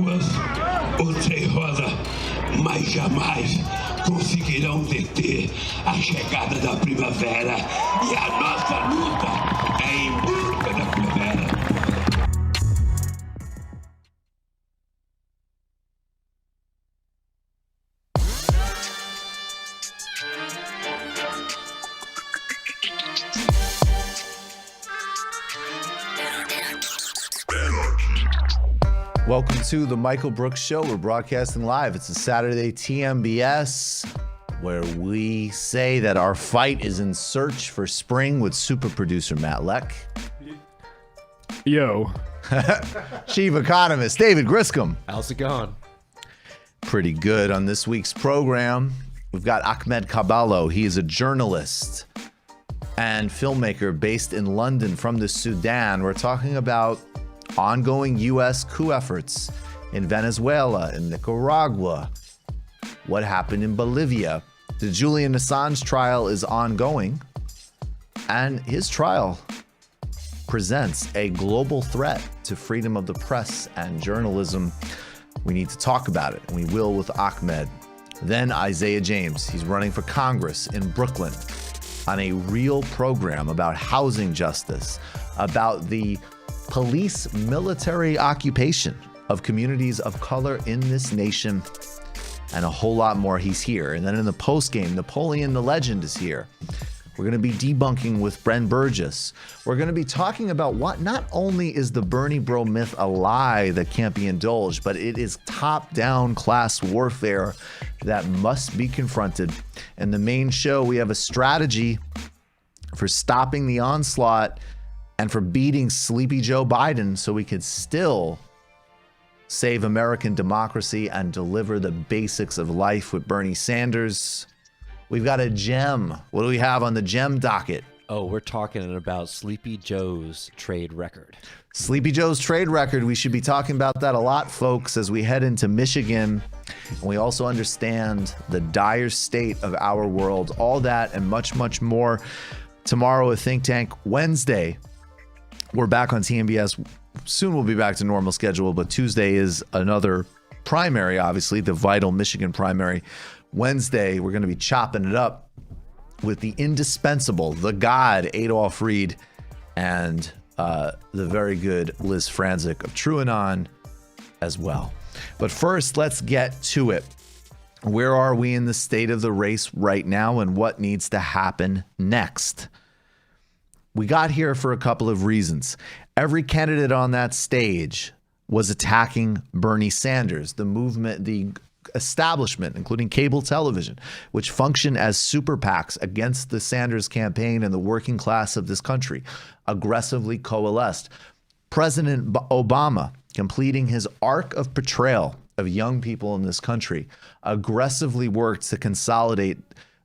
ruas o trem rosa, mas jamais conseguirão deter a chegada da primavera. E a nossa luta é em busca da primavera. Welcome to the Michael Brooks Show. We're broadcasting live. It's a Saturday TMBS, where we say that our fight is in search for spring with super producer Matt Leck. Yo. Chief economist David Griscom. How's it going? Pretty good. On this week's program, we've got Ahmed Caballo. He is a journalist and filmmaker based in London from the Sudan. We're talking about ongoing U.S. coup efforts in Venezuela, in Nicaragua, what happened in Bolivia. The Julian Assange trial is ongoing, and his trial presents a global threat to freedom of the press and journalism. We need to talk about it, and we will with Ahmed. Then Isaiah James, he's running for Congress in Brooklyn on a real program about housing justice, about the police military occupation of communities of color in this nation, and a whole lot more. He's here. And then in the post-game, Napoleon the Legend is here. We're going to be debunking with Bren Burgess. We're going to be talking about what not only is the Bernie bro myth a lie that can't be indulged, but it is top-down class warfare that must be confronted. In the main show, we have a strategy for stopping the onslaught and for beating Sleepy Joe Biden so we could still save American democracy and deliver the basics of life with Bernie Sanders. We've got a gem. What do we have on the gem docket? Oh, we're talking about Sleepy Joe's trade record. Sleepy Joe's trade record. We should be talking about that a lot, folks, as we head into Michigan. And we also understand the dire state of our world. All that and much, much more tomorrow at Think Tank. Wednesday, we're back on TMBS. Soon we'll be back to normal schedule, but Tuesday is another primary, obviously, the vital Michigan primary. Wednesday, we're going to be chopping it up with the indispensable, the God, Adolph Reed, and the very good Liz Franzik of TrueAnon as well. But first, let's get to it. Where are we in the state of the race right now, and what needs to happen next? We got here for a couple of reasons. Every candidate on that stage was attacking Bernie Sanders, the movement, the establishment, including cable television, which function as super PACs against the Sanders campaign and the working class of this country, aggressively coalesced. President Obama, completing his arc of portrayal of young people in this country, aggressively worked to consolidate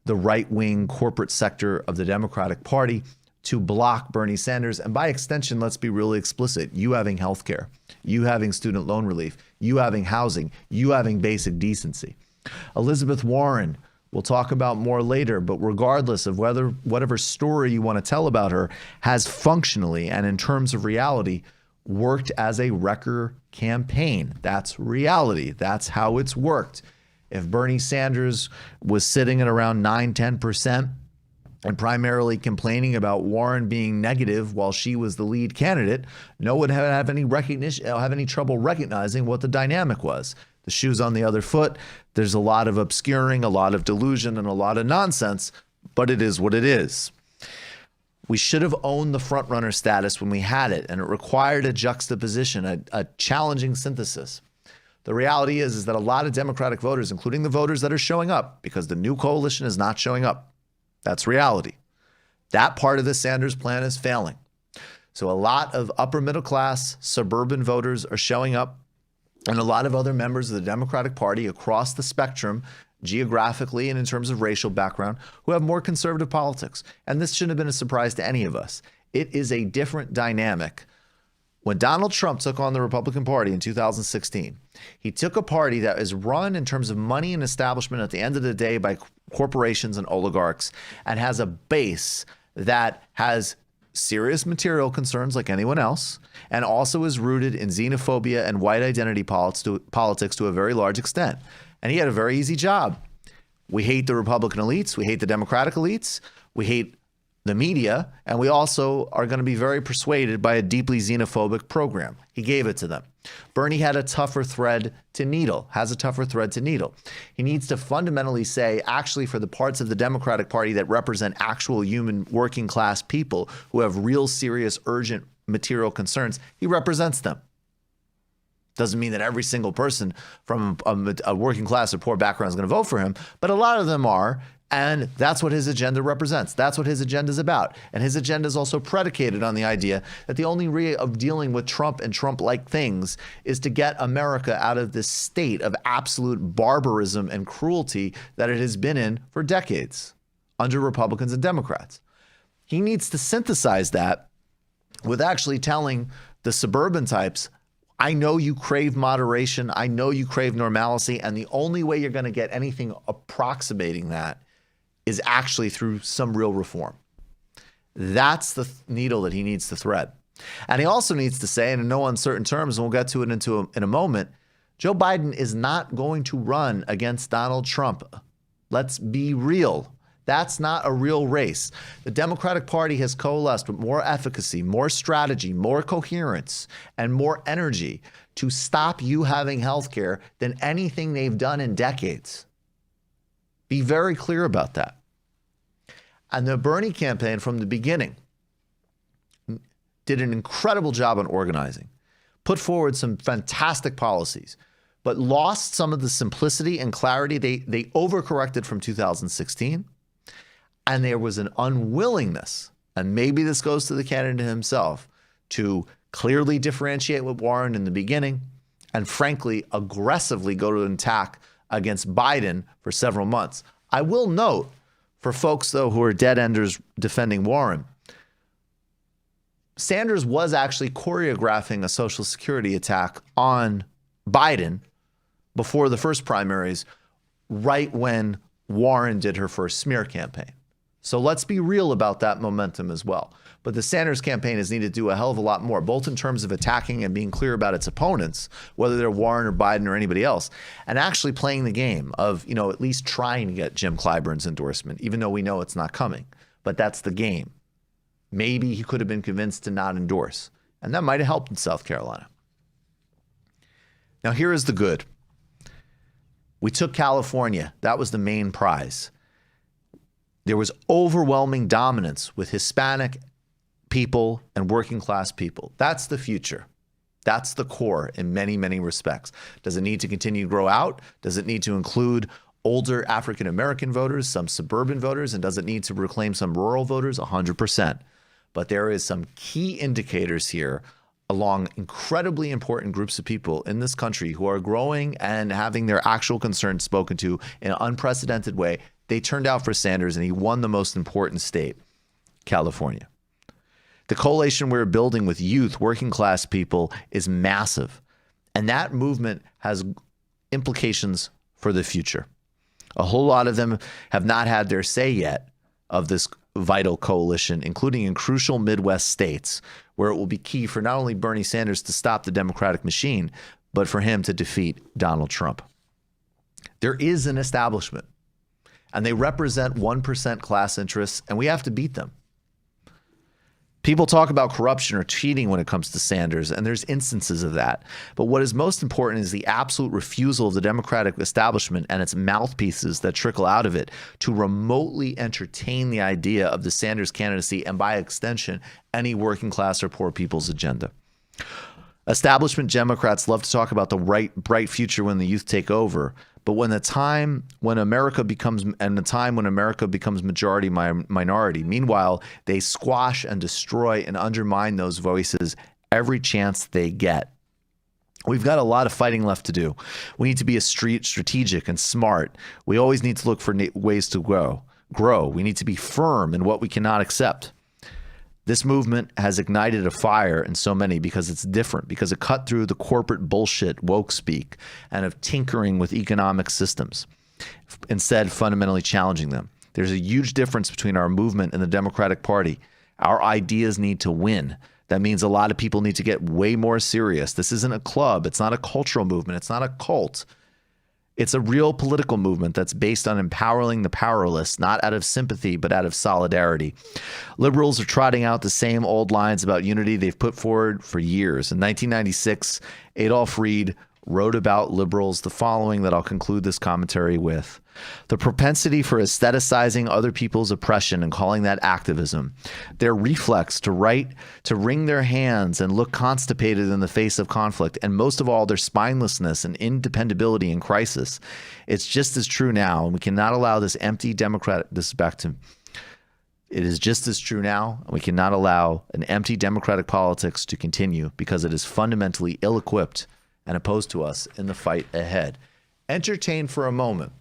the right-wing corporate sector of the Democratic Party to block Bernie Sanders. And by extension, let's be really explicit, you having healthcare, you having student loan relief, you having housing, you having basic decency. Elizabeth Warren, we'll talk about more later, but regardless of whatever story you want to tell about her, has functionally and in terms of reality worked as a wrecker campaign. That's reality. That's how it's worked. If Bernie Sanders was sitting at around 9-10%, and primarily complaining about Warren being negative while she was the lead candidate, no one would have any trouble recognizing what the dynamic was. The shoe's on the other foot. There's a lot of obscuring, a lot of delusion, and a lot of nonsense, but it is what it is. We should have owned the frontrunner status when we had it, and it required a juxtaposition, a challenging synthesis. The reality is that a lot of Democratic voters, including the voters that are showing up, because the new coalition is not showing up, that's reality. That part of the Sanders plan is failing. So a lot of upper middle class suburban voters are showing up, and a lot of other members of the Democratic Party across the spectrum, geographically and in terms of racial background, who have more conservative politics. And this shouldn't have been a surprise to any of us. It is a different dynamic. When Donald Trump took on the Republican Party in 2016, he took a party that is run in terms of money and establishment at the end of the day by corporations and oligarchs, and has a base that has serious material concerns like anyone else, and also is rooted in xenophobia and white identity politics to a very large extent. And he had a very easy job. We hate the Republican elites. We hate the Democratic elites. We hate the media. And we also are going to be very persuaded by a deeply xenophobic program. He gave it to them. Bernie had a tougher thread to needle, has a tougher thread to needle. He needs to fundamentally say, actually, for the parts of the Democratic Party that represent actual human working class people who have real serious, urgent material concerns, he represents them. Doesn't mean that every single person from a working class or poor background is going to vote for him, but a lot of them are. And that's what his agenda represents. That's what his agenda is about. And his agenda is also predicated on the idea that the only way of dealing with Trump and Trump-like things is to get America out of this state of absolute barbarism and cruelty that it has been in for decades under Republicans and Democrats. He needs to synthesize that with actually telling the suburban types, I know you crave moderation. I know you crave normalcy. And the only way you're going to get anything approximating that is actually through some real reform. That's the needle that he needs to thread. And he also needs to say, and in no uncertain terms, and we'll get to it in a moment, Joe Biden is not going to run against Donald Trump. Let's be real. That's not a real race. The Democratic Party has coalesced with more efficacy, more strategy, more coherence, and more energy to stop you having health care than anything they've done in decades. Be very clear about that. And the Bernie campaign from the beginning did an incredible job on organizing, put forward some fantastic policies, but lost some of the simplicity and clarity. They overcorrected from 2016. And there was an unwillingness, and maybe this goes to the candidate himself, to clearly differentiate with Warren in the beginning and frankly, aggressively go to an attack against Biden for several months. I will note, for folks, though, who are dead enders defending Warren, Sanders was actually choreographing a Social Security attack on Biden before the first primaries, right when Warren did her first smear campaign. So let's be real about that momentum as well. But the Sanders campaign has needed to do a hell of a lot more, both in terms of attacking and being clear about its opponents, whether they're Warren or Biden or anybody else, and actually playing the game of, at least trying to get Jim Clyburn's endorsement, even though we know it's not coming. But that's the game. Maybe he could have been convinced to not endorse, and that might have helped in South Carolina. Now, here is the good. We took California. That was the main prize. There was overwhelming dominance with Hispanic people and working class people. That's the future. That's the core in many, many respects. Does it need to continue to grow out? Does it need to include older African-American voters, some suburban voters, and does it need to reclaim some rural voters? 100%. But there is some key indicators here along incredibly important groups of people in this country who are growing and having their actual concerns spoken to in an unprecedented way. They turned out for Sanders, and he won the most important state, California. The coalition we're building with youth, working class people, is massive. And that movement has implications for the future. A whole lot of them have not had their say yet of this vital coalition, including in crucial Midwest states, where it will be key for not only Bernie Sanders to stop the Democratic machine, but for him to defeat Donald Trump. There is an establishment, and they represent 1% class interests, and we have to beat them. People talk about corruption or cheating when it comes to Sanders, and there's instances of that. But what is most important is the absolute refusal of the Democratic establishment and its mouthpieces that trickle out of it to remotely entertain the idea of the Sanders candidacy and, by extension, any working class or poor people's agenda. Establishment Democrats love to talk about the bright future when the youth take over. But when America becomes majority minority, meanwhile, they squash and destroy and undermine those voices every chance they get. We've got a lot of fighting left to do. We need to be strategic and smart. We always need to look for ways to grow. We need to be firm in what we cannot accept. This movement has ignited a fire in so many because it's different, because it cut through the corporate bullshit, woke speak, and of tinkering with economic systems, instead fundamentally challenging them. There's a huge difference between our movement and the Democratic Party, Our ideas need to win. That means a lot of people need to get way more serious. This isn't a club. It's not a cultural movement. It's not a cult. It's a real political movement that's based on empowering the powerless, not out of sympathy, but out of solidarity. Liberals are trotting out the same old lines about unity they've put forward for years. In 1996, Adolf Reed wrote about liberals the following that I'll conclude this commentary with. The propensity for aestheticizing other people's oppression and calling that activism, their reflex to wring their hands and look constipated in the face of conflict, and most of all, their spinelessness and independability in crisis. It's just as true now, and we cannot allow this empty democratic, it is just as true now, and we cannot allow an empty democratic politics to continue because it is fundamentally ill-equipped and opposed to us in the fight ahead. Entertain for a moment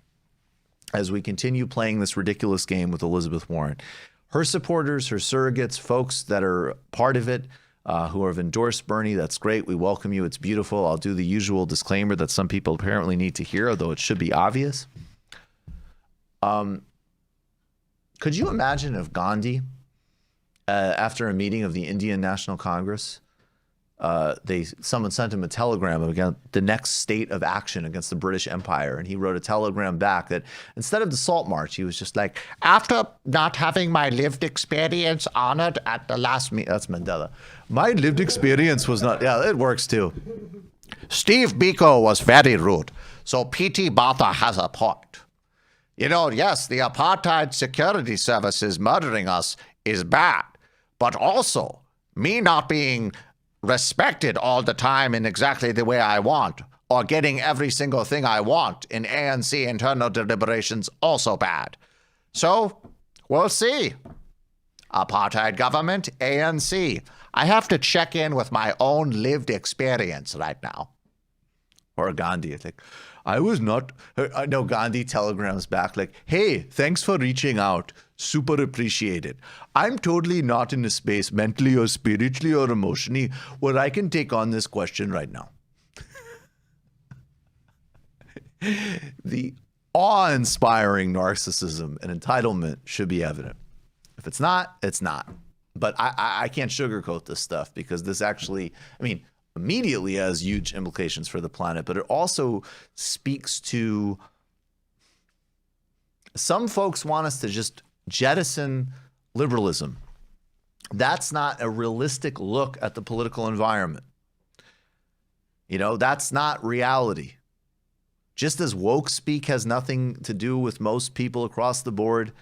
as we continue playing this ridiculous game with Elizabeth Warren. Her supporters, her surrogates, folks that are part of it, who have endorsed Bernie, that's great. We welcome you. It's beautiful. I'll do the usual disclaimer that some people apparently need to hear, although it should be obvious. Could you imagine if Gandhi, after a meeting of the Indian National Congress, someone sent him a telegram about the next state of action against the British Empire, and he wrote a telegram back that instead of the Salt March, he was just like, after not having my lived experience honored at the last meeting, that's Mandela. My lived experience was not, yeah, it works too. Steve Biko was very rude, so P.T. Bata has a point. You know, yes, the apartheid security services murdering us is bad, but also me not being respected all the time in exactly the way I want, or getting every single thing I want in ANC internal deliberations, also bad. So, we'll see. Apartheid government, ANC. I have to check in with my own lived experience right now. Or Gandhi, I think. Gandhi telegrams back like, hey, thanks for reaching out. Super appreciated. I'm totally not in a space mentally or spiritually or emotionally where I can take on this question right now. The awe-inspiring narcissism and entitlement should be evident. If it's not, it's not. But I can't sugarcoat this stuff because this actually, immediately has huge implications for the planet, but it also speaks to some folks want us to just jettison liberalism. That's not a realistic look at the political environment. That's not reality. Just as woke speak has nothing to do with most people across the board,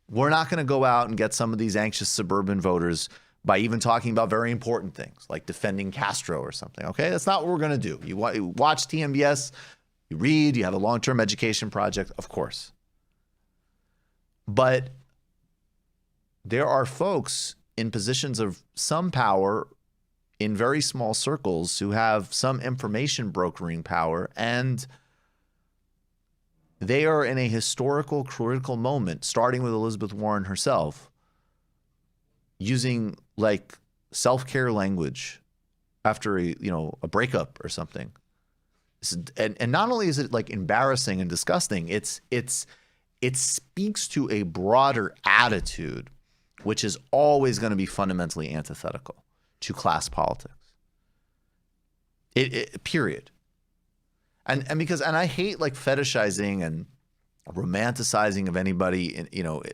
we're not going to go out and get some of these anxious suburban voters by even talking about very important things like defending Castro or something. Okay, that's not what we're going to do. You watch TMBS, you read, you have a long-term education project, of course. But there are folks in positions of some power in very small circles who have some information brokering power, and they are in a historical, critical moment, starting with Elizabeth Warren herself, using like self-care language after a breakup or something. And not only is it like embarrassing and disgusting, it speaks to a broader attitude, which is always going to be fundamentally antithetical to class politics. Period. And I hate like fetishizing and romanticizing of anybody. And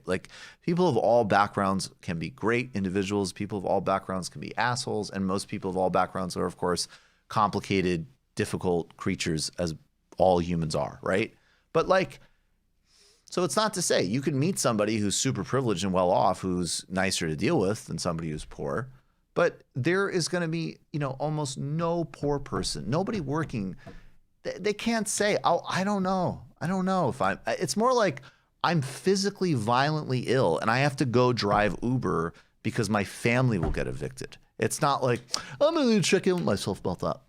like people of all backgrounds can be great individuals. People of all backgrounds can be assholes, and most people of all backgrounds are, of course, complicated, difficult creatures, as all humans are, right? But like, so it's not to say you can meet somebody who's super privileged and well off, who's nicer to deal with than somebody who's poor. But there is going to be, almost no poor person, nobody working. They can't say, oh, I don't know if it's more like I'm physically violently ill and I have to go drive Uber because my family will get evicted. It's not like, I'm going to check in with myself about that.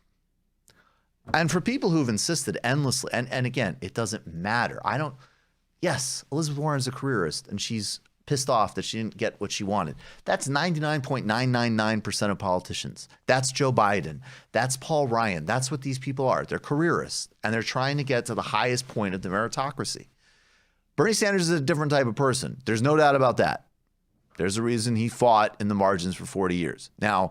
And for people who've insisted endlessly, and again, it doesn't matter. Yes, Elizabeth Warren's a careerist and she's pissed off that she didn't get what she wanted. That's 99.999% of politicians. That's Joe Biden. That's Paul Ryan. That's what these people are. They're careerists, and they're trying to get to the highest point of the meritocracy. Bernie Sanders is a different type of person. There's no doubt about that. There's a reason he fought in the margins for 40 years. Now,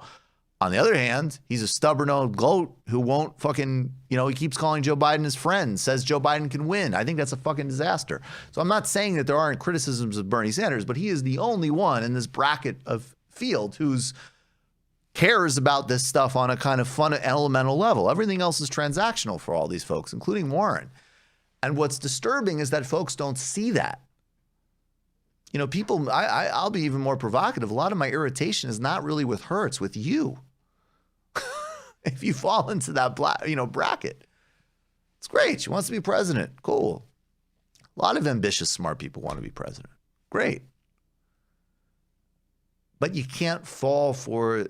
on the other hand, he's a stubborn old goat who won't fucking, he keeps calling Joe Biden his friend, says Joe Biden can win. I think that's a fucking disaster. So I'm not saying that there aren't criticisms of Bernie Sanders, but he is the only one in this bracket of field who's cares about this stuff on a kind of fun, elemental level. Everything else is transactional for all these folks, including Warren. And what's disturbing is that folks don't see that. People, I'll be even more provocative. A lot of my irritation is not really with her, it's with you. If you fall into that bracket. It's great. She wants to be president. Cool. A lot of ambitious, smart people want to be president. Great. But you can't fall for,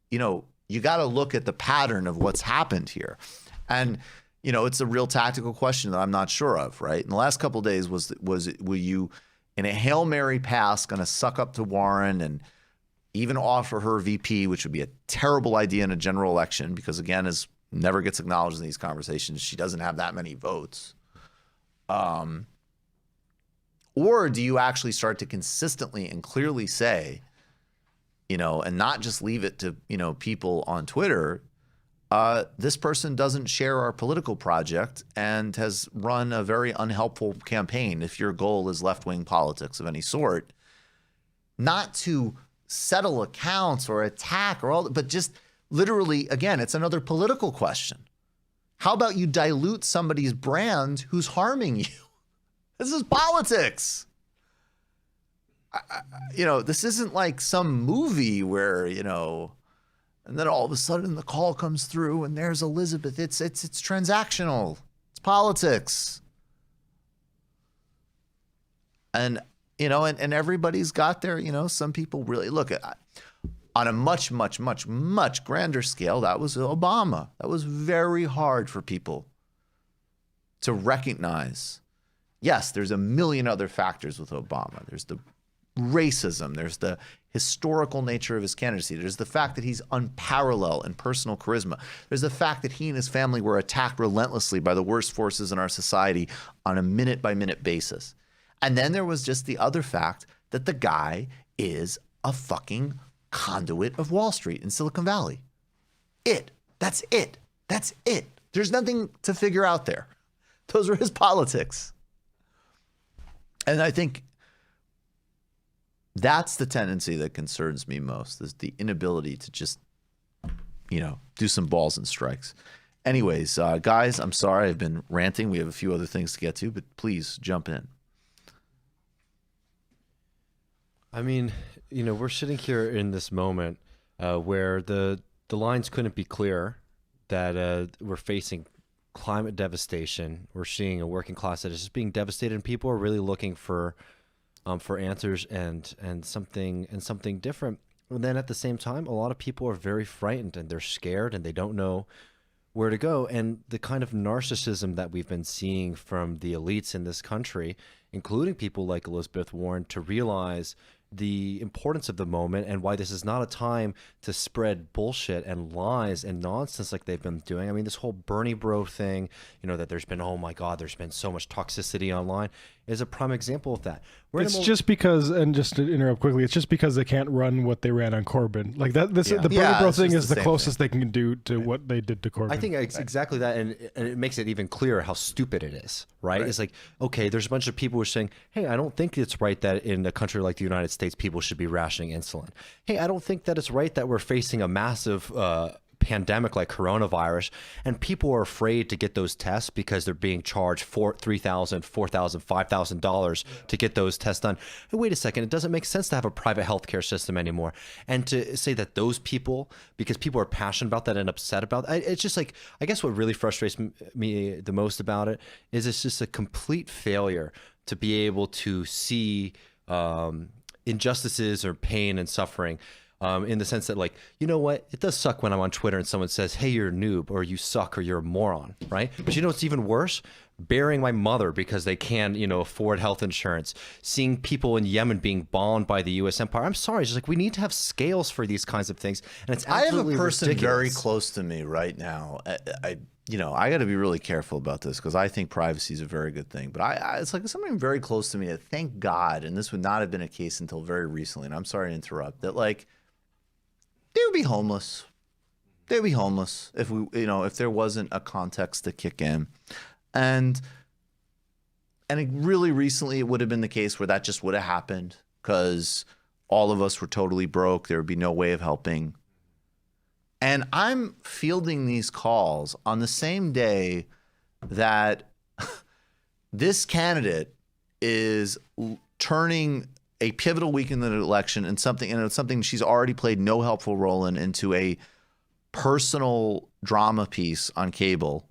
you got to look at the pattern of what's happened here. And, it's a real tactical question that I'm not sure of, right? In the last couple of days, were you in a Hail Mary pass going to suck up to Warren and even offer her VP, which would be a terrible idea in a general election because, again, as never gets acknowledged in these conversations, she doesn't have that many votes. Or do you actually start to consistently and clearly say, and not just leave it to, people on Twitter, this person doesn't share our political project and has run a very unhelpful campaign if your goal is left-wing politics of any sort, not to settle accounts or attack or all, but just literally, again, it's another political question. How about you dilute somebody's brand who's harming you? This is politics. This isn't like some movie where, and then all of a sudden the call comes through and there's Elizabeth. It's transactional. It's politics. And and everybody's got their, some people really look at on a much, much, much, much grander scale. That was Obama. That was very hard for people to recognize. Yes, there's a million other factors with Obama. There's the racism. There's the historical nature of his candidacy. There's the fact that he's unparalleled in personal charisma. There's the fact that he and his family were attacked relentlessly by the worst forces in our society on a minute-by-minute basis. And then there was just the other fact that the guy is a fucking conduit of Wall Street in Silicon Valley. That's it. There's nothing to figure out there. Those are his politics. And I think that's the tendency that concerns me most, is the inability to just, do some balls and strikes. Anyways, guys, I'm sorry I've been ranting. We have a few other things to get to, but please jump in. I mean, we're sitting here in this moment where the lines couldn't be clearer that we're facing climate devastation. We're seeing a working class that is just being devastated, and people are really looking for answers and something different. And then at the same time, a lot of people are very frightened and they're scared and they don't know where to go. And the kind of narcissism that we've been seeing from the elites in this country, including people like Elizabeth Warren, to realize the importance of the moment and why this is not a time to spread bullshit and lies and nonsense like they've been doing. I mean, this whole Bernie bro thing, that there's been, oh my God, there's been so much toxicity online, is a prime example of that. Just because, and just to interrupt quickly, it's just because they can't run what they ran on Corbyn. Like that, the Bernie bro thing is the closest they can do to what they did to Corbyn. I think it's exactly that, and it makes it even clearer how stupid it is, right? It's like, okay, there's a bunch of people who are saying, hey, I don't think it's right that in a country like the United States, people should be rationing insulin. Hey, I don't think that it's right that we're facing a massive pandemic like coronavirus, and people are afraid to get those tests because they're being charged $3,000, $4,000, $5,000 to get those tests done. Hey, wait a second, it doesn't make sense to have a private healthcare system anymore. And to say that those people, because people are passionate about that and upset about that, it's just like, I guess what really frustrates me the most about it is it's just a complete failure to be able to see injustices or pain and suffering, in the sense that, like, you know what, it does suck when I'm on Twitter and someone says, hey, you're a noob, or you suck, or you're a moron, right? But it's even worse? Burying my mother because they can't, afford health insurance, seeing people in Yemen being bombed by the U.S. empire. I'm sorry, it's just like, we need to have scales for these kinds of things, and it's absolutely I have a person ridiculous. very close to me right now. I got to be really careful about this because I think privacy is a very good thing. But it's like something very close to me that, thank God, and this would not have been a case until very recently, and I'm sorry to interrupt, that like they would be homeless. They'd be homeless if if there wasn't a context to kick in. And really recently it would have been the case where that just would have happened because all of us were totally broke. There would be no way of helping. And I'm fielding these calls on the same day that this candidate is turning a pivotal week in the election and something she's already played no helpful role into a personal drama piece on cable.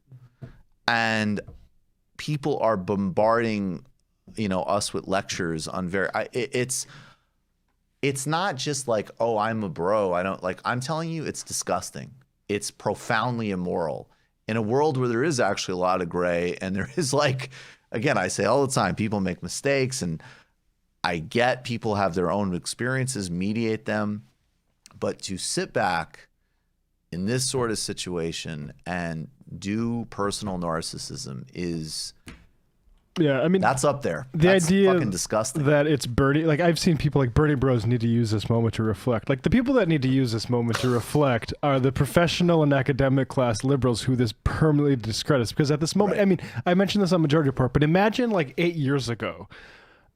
And people are bombarding, us with lectures on it's not just like, oh, I'm a bro. I'm telling you, it's disgusting. It's profoundly immoral in a world where there is actually a lot of gray. And there is again, I say all the time, people make mistakes, and I get people have their own experiences, mediate them, but to sit back in this sort of situation and do personal narcissism is... Yeah, I mean, that's up there. That's idea fucking disgusting. That it's Bernie. Like, I've seen people like Bernie Bros need to use this moment to reflect. Like, the people that need to use this moment to reflect are the professional and academic class liberals who this permanently discredits. Because at this moment, right. I mean, I mentioned this on Majority Report, but imagine like 8 years ago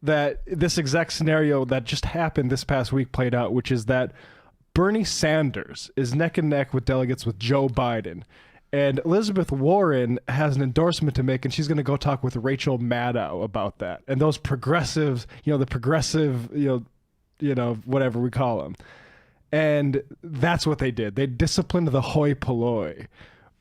that this exact scenario that just happened this past week played out, which is that Bernie Sanders is neck and neck with delegates with Joe Biden. And Elizabeth Warren has an endorsement to make, and she's going to go talk with Rachel Maddow about that. And those progressives, the progressive, whatever we call them. And that's what they did. They disciplined the hoi polloi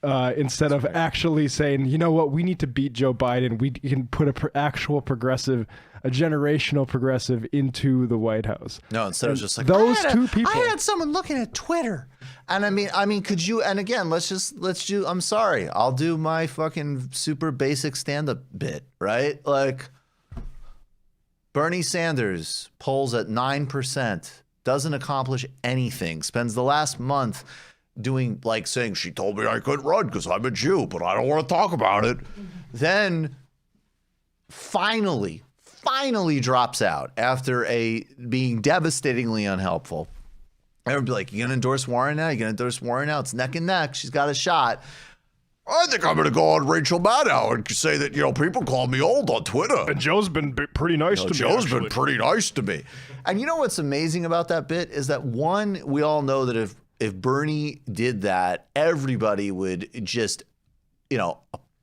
instead of actually saying, you know what, we need to beat Joe Biden. We can put actual progressive, a generational progressive into the White House. No, instead of just like those two people. I had someone looking at Twitter. And I mean, could you, and again, let's do, I'm sorry, I'll do my fucking super basic stand-up bit, right? Like, Bernie Sanders polls at 9%, doesn't accomplish anything, spends the last month doing, saying, she told me I couldn't run because I'm a Jew, but I don't want to talk about it. Then finally drops out after being devastatingly unhelpful. Everyone be like, you gonna endorse Warren now? You gonna endorse Warren now? It's neck and neck. She's got a shot. I think I'm gonna go on Rachel Maddow and say that, people call me old on Twitter. And Joe's been pretty nice to me. Joe's been pretty nice to me. And you know what's amazing about that bit is that, one, we all know that if Bernie did that, everybody would just,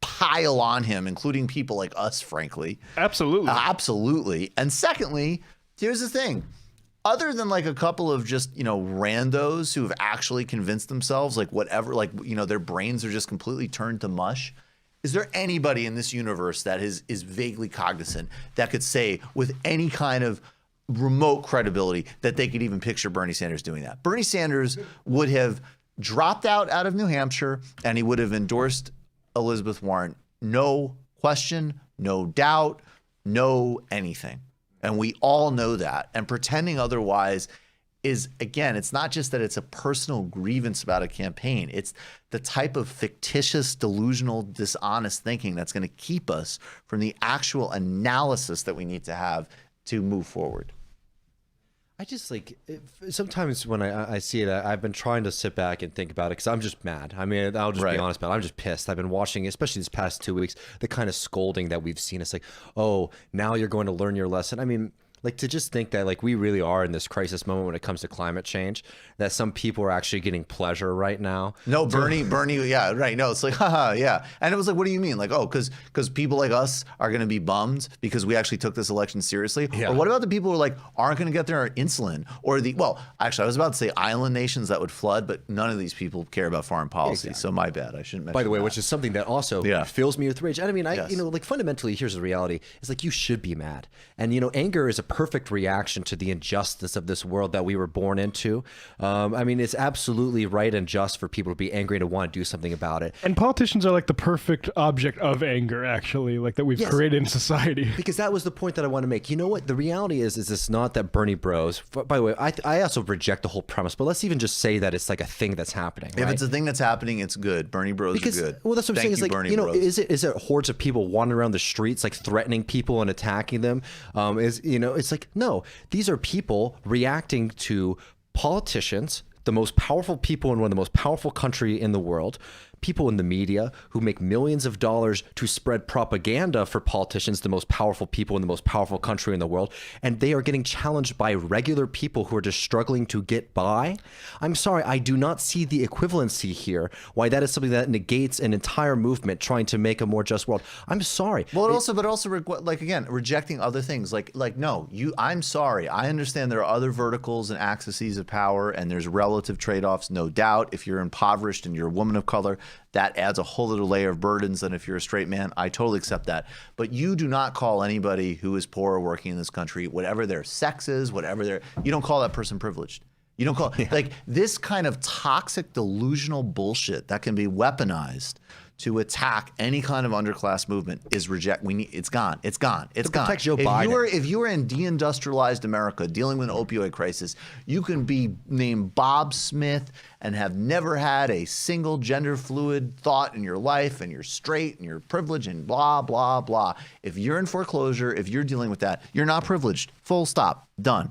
pile on him, including people like us, frankly. Absolutely. Absolutely. And secondly, here's the thing. Other than a couple of just, randos who have actually convinced themselves, their brains are just completely turned to mush. Is there anybody in this universe that is vaguely cognizant that could say with any kind of remote credibility that they could even picture Bernie Sanders doing that? Bernie Sanders would have dropped out of New Hampshire and he would have endorsed Elizabeth Warren. No question, no doubt, no anything. And we all know that. And pretending otherwise is, again, it's not just that it's a personal grievance about a campaign. It's the type of fictitious, delusional, dishonest thinking that's going to keep us from the actual analysis that we need to have to move forward. I just sometimes when I see it, I've been trying to sit back and think about it because I'm just mad. I mean, I'll just be honest about it. I'm just pissed. I've been watching, especially these past 2 weeks, the kind of scolding that we've seen. It's like, oh, now you're going to learn your lesson. I mean, to just think that we really are in this crisis moment when it comes to climate change, that some people are actually getting pleasure right now. No, Bernie, yeah, right. No, it's like, haha, yeah. And it was like, what do you mean? Because people like us are going to be bummed because we actually took this election seriously? Yeah. Or what about the people who aren't going to get their insulin? Or actually, I was about to say island nations that would flood, but none of these people care about foreign policy. Exactly. So my bad. I shouldn't mention By the way, that. which is something that also fills me with rage. And I mean, fundamentally, here's the reality. It's you should be mad. And, anger is a perfect reaction to the injustice of this world that we were born into. I mean, it's absolutely right and just for people to be angry and to want to do something about it. And politicians are like the perfect object of anger, actually, like that we've created in society. Because that was the point that I want to make. You know what? The reality is it's not that Bernie bros. By the way, I also reject the whole premise, but let's even just say that it's like a thing that's happening. If it's a thing that's happening, it's good. Bernie bros are good. Well, that's what I'm saying. Is like, Bernie you know, bros. is it hordes of people wandering around the streets like threatening people and attacking them? It's like, no, these are people reacting to politicians, the most powerful people in one of the most powerful country in the world, people in the media who make millions of dollars to spread propaganda for politicians, the most powerful people in the most powerful country in the world, and they are getting challenged by regular people who are just struggling to get by. I'm sorry, I do not see the equivalency here, why that is something that negates an entire movement trying to make a more just world. I'm sorry. Well, but also like, again, rejecting other things. No, I'm sorry. I understand there are other verticals and axes of power, and there's relative trade-offs, no doubt. If you're impoverished and you're a woman of color, that adds a whole other layer of burdens than if you're a straight man. I totally accept that. But you do not call anybody who is poor or working in this country, whatever their sex is, you don't call that person privileged. You don't call like this kind of toxic, delusional bullshit that can be weaponized to attack any kind of underclass movement is it's gone. It's gone. It's gone. Protect Joe Biden. If you were in deindustrialized America dealing with an opioid crisis, you can be named Bob Smith and have never had a single gender fluid thought in your life, and you're straight and you're privileged and blah, blah, blah. If you're in foreclosure, if you're dealing with that, you're not privileged. Full stop. Done.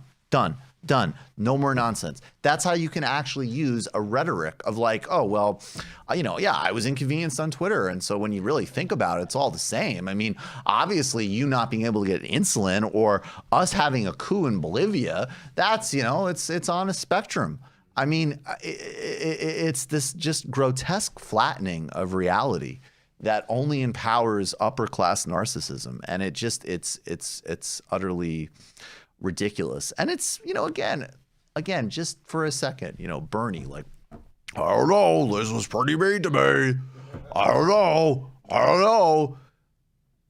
No more nonsense. That's how you can actually use a rhetoric of like, oh, well, I was inconvenienced on Twitter. And so when you really think about it, it's all the same. I mean, obviously you not being able to get insulin or us having a coup in Bolivia, that's, it's on a spectrum. I mean, it's this just grotesque flattening of reality that only empowers upper class narcissism. And it's utterly ridiculous. And it's, again, just for a second, Bernie, like, I don't know, this was pretty mean to me. I don't know.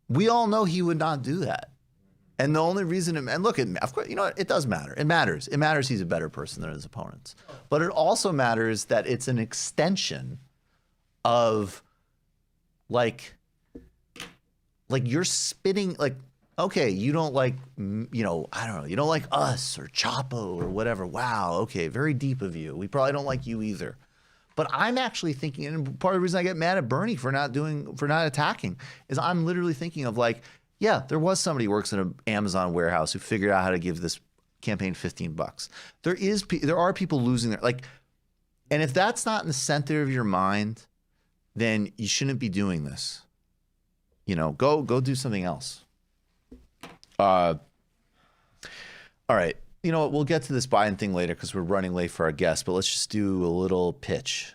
We all know he would not do that. And the only reason, and look, of course, it does matter. It matters. It matters he's a better person than his opponents. But it also matters that it's an extension of, like you're spitting, like, okay, you don't like, I don't know, you don't like us or Chapo or whatever. Wow, okay, very deep of you. We probably don't like you either. But I'm actually thinking, and part of the reason I get mad at Bernie for not attacking is I'm literally thinking of like, yeah, there was somebody who works in an Amazon warehouse who figured out how to give this campaign $15. There are people losing their, like, and if that's not in the center of your mind, then you shouldn't be doing this. Go do something else. All right. You know what? We'll get to this Biden thing later because we're running late for our guest, but let's just do a little pitch.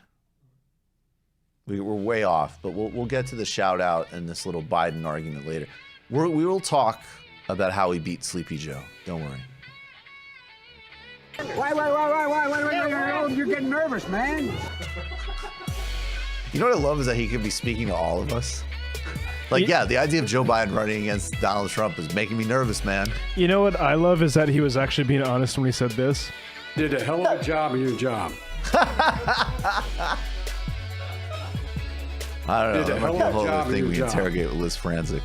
We're way off, but we'll get to the shout out and this little Biden argument later. We will talk about how he beat Sleepy Joe. Don't worry. Wait. You're getting nervous, man. You know what I love is that he could be speaking to all of us. Like, yeah, the idea of Joe Biden running against Donald Trump is making me nervous, man. You know what I love is that he was actually being honest when he said this. Did a hell of a job of your job. I don't know. That might be a whole other thing we interrogate with Liz Franzik.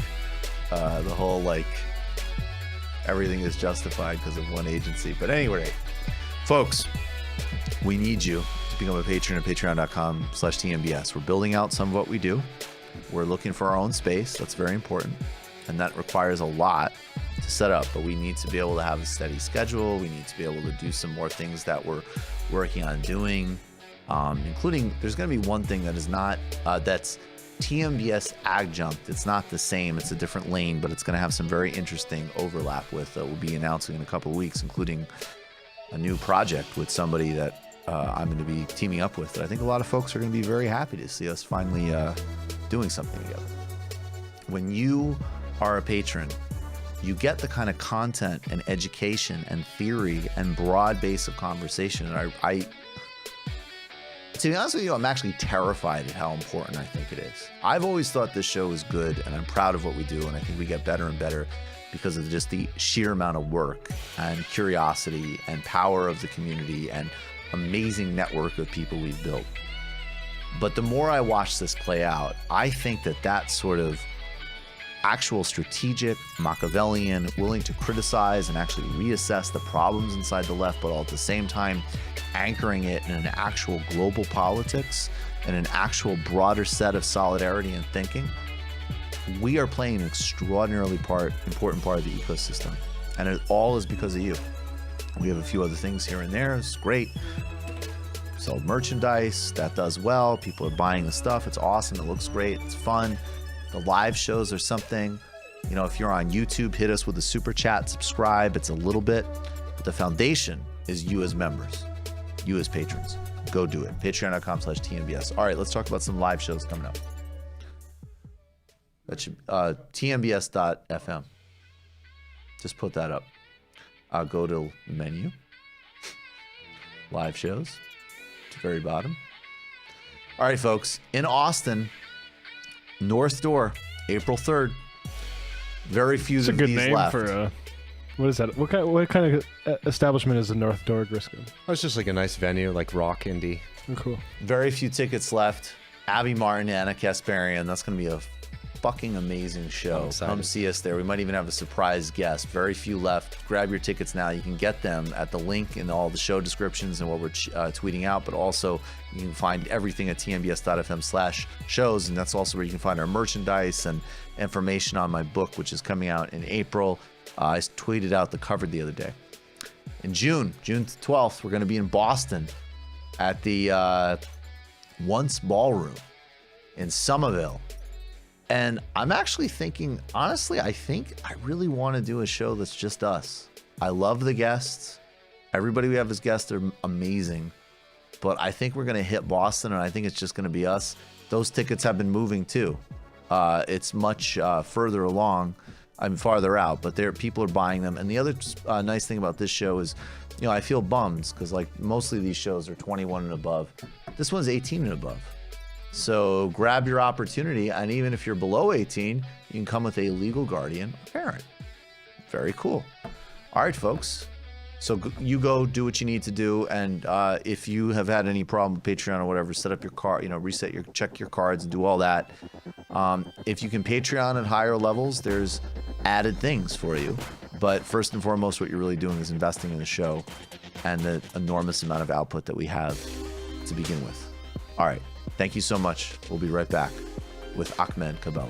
The whole, like, everything is justified because of one agency. But anyway, folks, we need you to become a patron at patreon.com/TMBS. We're building out some of what we do. We're looking for our own space. That's very important. And that requires a lot to set up. But we need to be able to have a steady schedule. We need to be able to do some more things that we're working on doing, including there's going to be one thing that is not, that's TMBS adjunct. It's not the same. It's a different lane, but it's going to have some very interesting overlap with we'll be announcing in a couple of weeks, including a new project with somebody that I'm going to be teaming up with that I think a lot of folks are going to be very happy to see us finally doing something together. When you are a patron, you get the kind of content and education and theory and broad base of conversation. And To be honest with you, I'm actually terrified at how important I think it is. I've always thought this show is good, and I'm proud of what we do, and I think we get better and better because of just the sheer amount of work and curiosity and power of the community and amazing network of people we've built. But the more I watch this play out, I think that sort of actual strategic, Machiavellian, willing to criticize and actually reassess the problems inside the left, but all at the same time anchoring it in an actual global politics and an actual broader set of solidarity and thinking, we are playing an extraordinarily important part of the ecosystem. And it all is because of you. We have a few other things here and there. It's great. Sell merchandise. That does well. People are buying the stuff. It's awesome. It looks great. It's fun. The live shows are something. You know, if you're on YouTube, hit us with a super chat, subscribe. It's a little bit. But the foundation is you as members, you as patrons. Go do it. Patreon.com/TMBS. All right, let's talk about some live shows coming up. That should TMBS.fm. Just put that up. I'll go to menu. Live shows. To the very bottom. All right, folks. In Austin, North Door, April 3rd. Very few It's a of good these name left. for what is that? What kind of establishment is the North Door, Grisco? Oh, it's just like a nice venue, like rock indie. Oh, cool. Very few tickets left. Abby Martin, Anna Kasparian. That's going to be a fucking amazing show. Come see us there. We might even have a surprise guest. Very few left. Grab your tickets now. You can get them at the link in all the show descriptions and what we're tweeting out, but also you can find everything at tmbs.fm/shows, and that's also where you can find our merchandise and information on my book, which is coming out in April. I tweeted out the cover the other day. In June 12th, we're going to be in Boston at the Once Ballroom in Somerville. And I'm actually thinking, honestly, I think I really want to do a show that's just us. I love the guests. Everybody we have as guests are amazing. But I think we're going to hit Boston, and I think it's just going to be us. Those tickets have been moving too. It's much further along. I'm farther out, but people are buying them. And the other nice thing about this show is, you know, I feel bummed because like mostly these shows are 21 and above. This one's 18 and above. So grab your opportunity, and even if you're below 18, you can come with a legal guardian or parent. Very cool. All right, folks. So you go do what you need to do, and if you have had any problem with Patreon or whatever, set up your card, check your cards and do all that. If you can Patreon at higher levels, there's added things for you. But first and foremost, what you're really doing is investing in the show and the enormous amount of output that we have to begin with. All right. Thank you so much. We'll be right back with Ahmed Cabello.